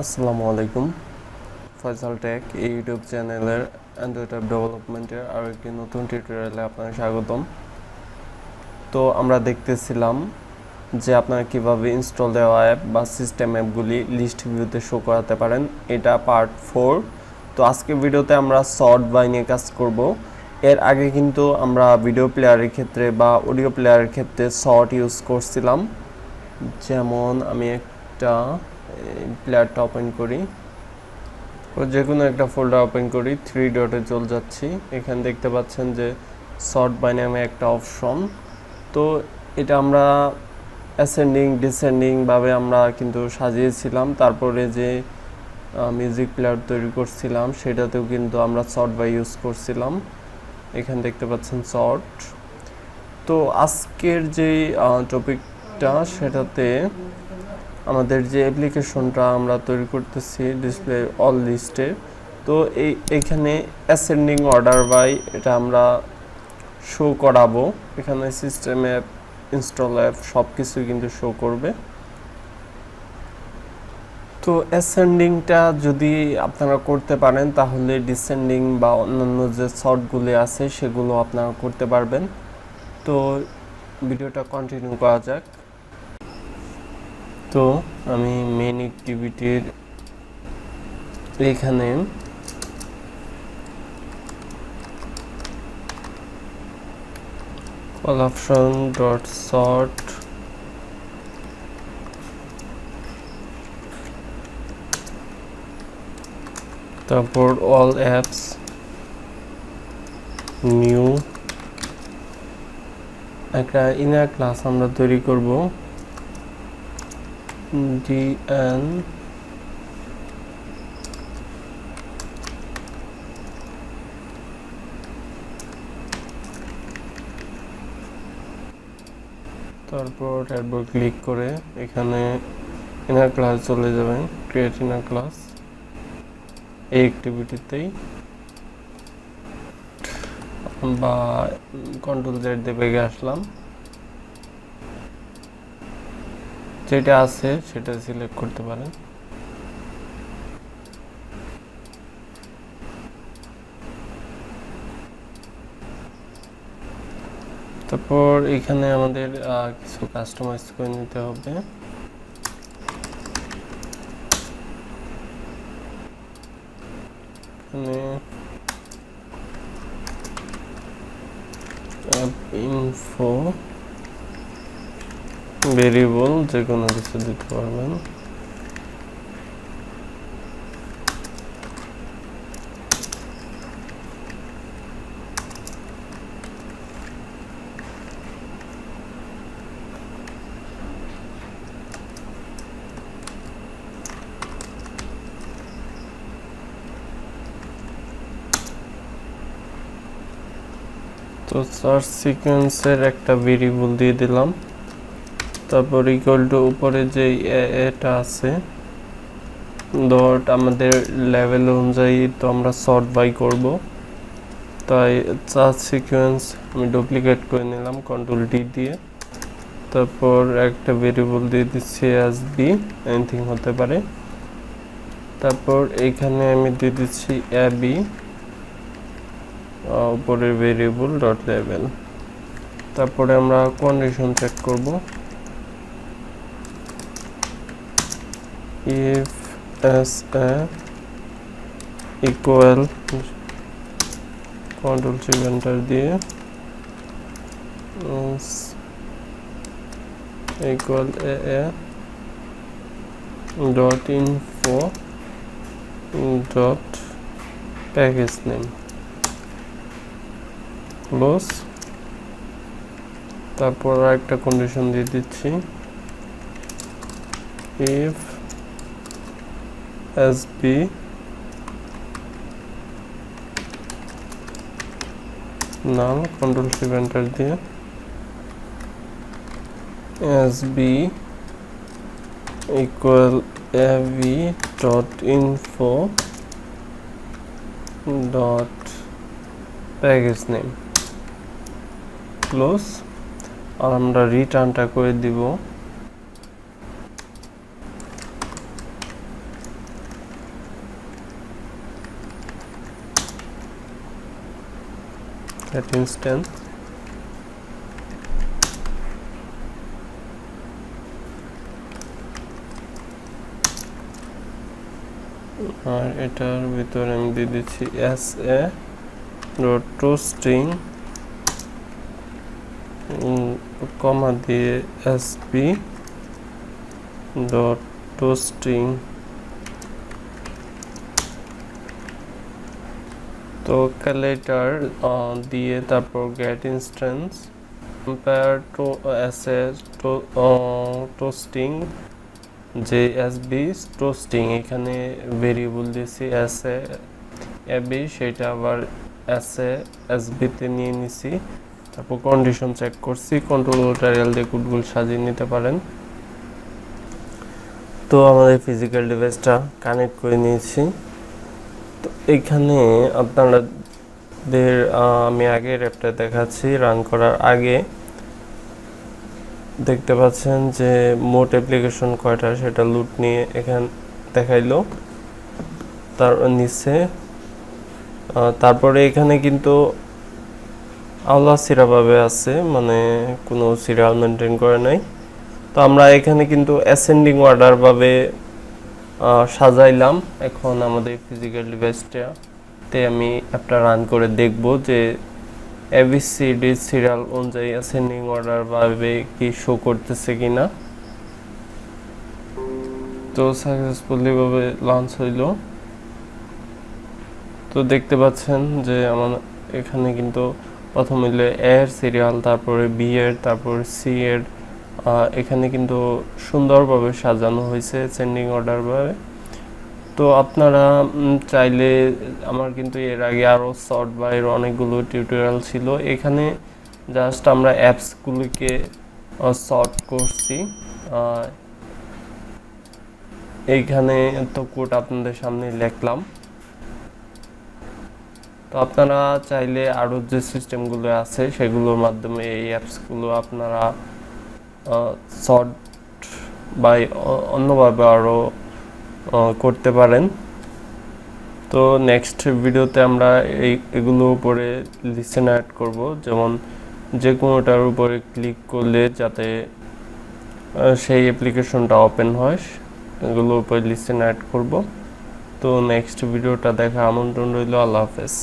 আসসালামু আলাইকুম। ফয়সাল টেক এই ইউটিউব চ্যানেলের অ্যান্ড্রয়েড অ্যাপ ডেভেলপমেন্টের আরও একটি নতুন টিউটোরিয়ালে আপনাকে স্বাগতম। তো আমরা দেখতেছিলাম যে আপনারা কীভাবে ইনস্টল দেওয়া অ্যাপ বা সিস্টেম অ্যাপগুলি লিস্ট ভিউতে শো করাতে পারেন। এটা পার্ট 4। তো আজকে ভিডিওতে আমরা সর্ট বাই নিয়ে কাজ করব। এর আগে কিন্তু আমরা ভিডিও প্লেয়ারের ক্ষেত্রে বা অডিও প্লেয়ারের ক্ষেত্রে সর্ট ইউজ করছিলাম। যেমন আমি একটা প্লেয়ারটা ওপেন করি, যে কোনো একটা ফোল্ডার ওপেন করি, 3 ডটে চলে যাচ্ছি। এখানে দেখতে পাচ্ছেন যে সর্ট বাই নামে একটা অপশন। তো এটা আমরা অ্যাসেন্ডিং ডিসেন্ডিং ভাবে আমরা কিন্তু সাজিয়েছিলাম। তারপরে যে মিউজিক প্লেয়ার তৈরি করছিলাম সেটাতেও কিন্তু আমরা সর্ট বাই ইউজ করছিলাম। এখানে দেখতে পাচ্ছেন সর্ট। তো আজকের যে টপিকটা সেটাতে আমাদের যে অ্যাপ্লিকেশনটা আমরা তৈরি করতেছি ডিসপ্লে অল লিস্টে, তো এইখানে অ্যাসেন্ডিং অর্ডার বাই এটা আমরা শো করাবো। এখানে সিস্টেম অ্যাপ, ইনস্টল অ্যাপ সব কিছুই কিন্তু শো করবে। তো অ্যাসেন্ডিংটা যদি আপনারা করতে পারেন তাহলে ডিসেন্ডিং বা অন্যান্য যে সর্টগুলি আছে সেগুলো আপনারা করতে পারবেন। তো ভিডিওটা কন্টিনিউ করা যাক। তো আমি মেইন অ্যাক্টিভিটির এখানে কল অপশন ডট সর্ট তারপর অল অ্যাপস নিউ একটা ইনার ক্লাস আমরা তৈরি করব, dn তারপর ট্যাববার ক্লিক করে এখানে ইনার ক্লাস চলে যাবেন, ক্রিয়েট ইনার ক্লাস। এই অ্যাক্টিভিটিতেই বা কন্ট্রোল জেড দিয়ে আসলাম, যেটা আছে সেটা সিলেক্ট করতে পারেন। তারপর এখানে আমাদের কিছু কাস্টমাইজ করে নিতে হবে। এখানে অ্যাপ ইনফো ভেরিয়েবল যে কোনো কিছু দিতে পারবেন। তো সার্চ সিকোয়েন্সের একটা ভেরিয়েবল দিয়ে দিলাম। তারপর ইকুয়াল টু উপরে যে এটা আছে ডট আমাদের লেভেল অনুযায়ী তো আমরা সর্ট বাই করব, তাই সার্চ সিকোয়েন্স আমি ডুপ্লিকেট করে নিলাম কন্ট্রোল ডি দিয়ে। তারপর একটা ভেরিয়েবল দিয়ে দিচ্ছি এস বি, এনিথিং হতে পারে। তারপর এইখানে আমি দিয়ে দিচ্ছি এ বি, উপরের ভেরিয়েবল ডট লেভেল। তারপরে আমরা কন্ডিশন চেক করব, if as a equal control C enter দিয়ে equal a dot info dot package name close। তারপর একটা কন্ডিশন দিয়ে দিচ্ছি, if SB null, control shift enter দিয়ে SB equal AV dot info dot package name close। আর আমরা রিটার্নটা করে দিব get instance আর এটার ভিতরে আমি দিয়ে দিচ্ছি sa dot to string comma দিয়ে sp ডট টু স্ট্রিং। তো ক্যালেটার দিয়ে তারপর get instance compare to sa to string যে এসবি টু স্ট্রিং, এখানে ভেরিয়েবল দিয়েছি sa ab, সেটা আবার sa sb তে নিয়ে নিছি। তারপর কন্ডিশন চেক করছি, কন্ট্রোল টিউটোরিয়াল দিয়ে কোডগুলো সাজিয়ে নিতে পারেন। তো আমাদের ফিজিক্যাল ডিভাইসটা কানেক্ট করে নিয়েছি। তো এখানে আপনাদের আমি আগের অ্যাপটা দেখাচ্ছি, রান করার আগে দেখতে পাচ্ছেন যে মোট অ্যাপ্লিকেশন কয়টা সেটা লুট নিয়ে এখানে দেখাইলো তার নিচে। তারপরে এখানে কিন্তু আওলা সিরাভাবে আছে, মানে কোনো সিরিয়াল মেনটেন করে নাই। তো আমরা এখানে কিন্তু অ্যাসেন্ডিং অর্ডার ভাবে সাজাইলাম। এখন আমাদের ফিজিক্যাল ডিভাইসটাতে আমি অ্যাপটা রান করে দেখব যে এবিসিডি সিরিয়াল অনুযায়ী অ্যাসেন্ডিং অর্ডার ভাবে কি শো করতেছে কিনা। তো সাকসেসফুলি ভাবে লঞ্চ হইল। তো দেখতে পাচ্ছেন যে আমার এখানে কিন্তু প্রথম হইল এ এর সিরিয়াল, তারপরে বি এর, তারপরে সি এর। এখানে কিন্তু সুন্দরভাবে সাজানো হয়েছে সেন্ডিং অর্ডার ভাবে। তো আপনারা চাইলে, আমার কিন্তু এর আগে আরও শর্ট বা এর অনেকগুলো টিউটোরিয়াল ছিল, এখানে জাস্ট আমরা অ্যাপসগুলিকে শর্ট করছি। এইখানে তো কোড আপনাদের সামনে লিখলাম। তো আপনারা চাইলে আরও যে সিস্টেমগুলো আছে সেগুলোর মাধ্যমে এই অ্যাপসগুলো আপনারা শর্ট বা অন্যভাবে আরও করতে পারেন। তো নেক্সট ভিডিওতে আমরা এগুলোর উপরে লিসেন অ্যাড করব, যেমন যে কোনোটার উপরে ক্লিক করলে যাতে সেই অ্যাপ্লিকেশনটা ওপেন হয়, এগুলোর উপরে লিসেন অ্যাড করব। তো নেক্সট ভিডিওটা দেখা আমন্ত্রণ রইল। আল্লাহ হাফেজ।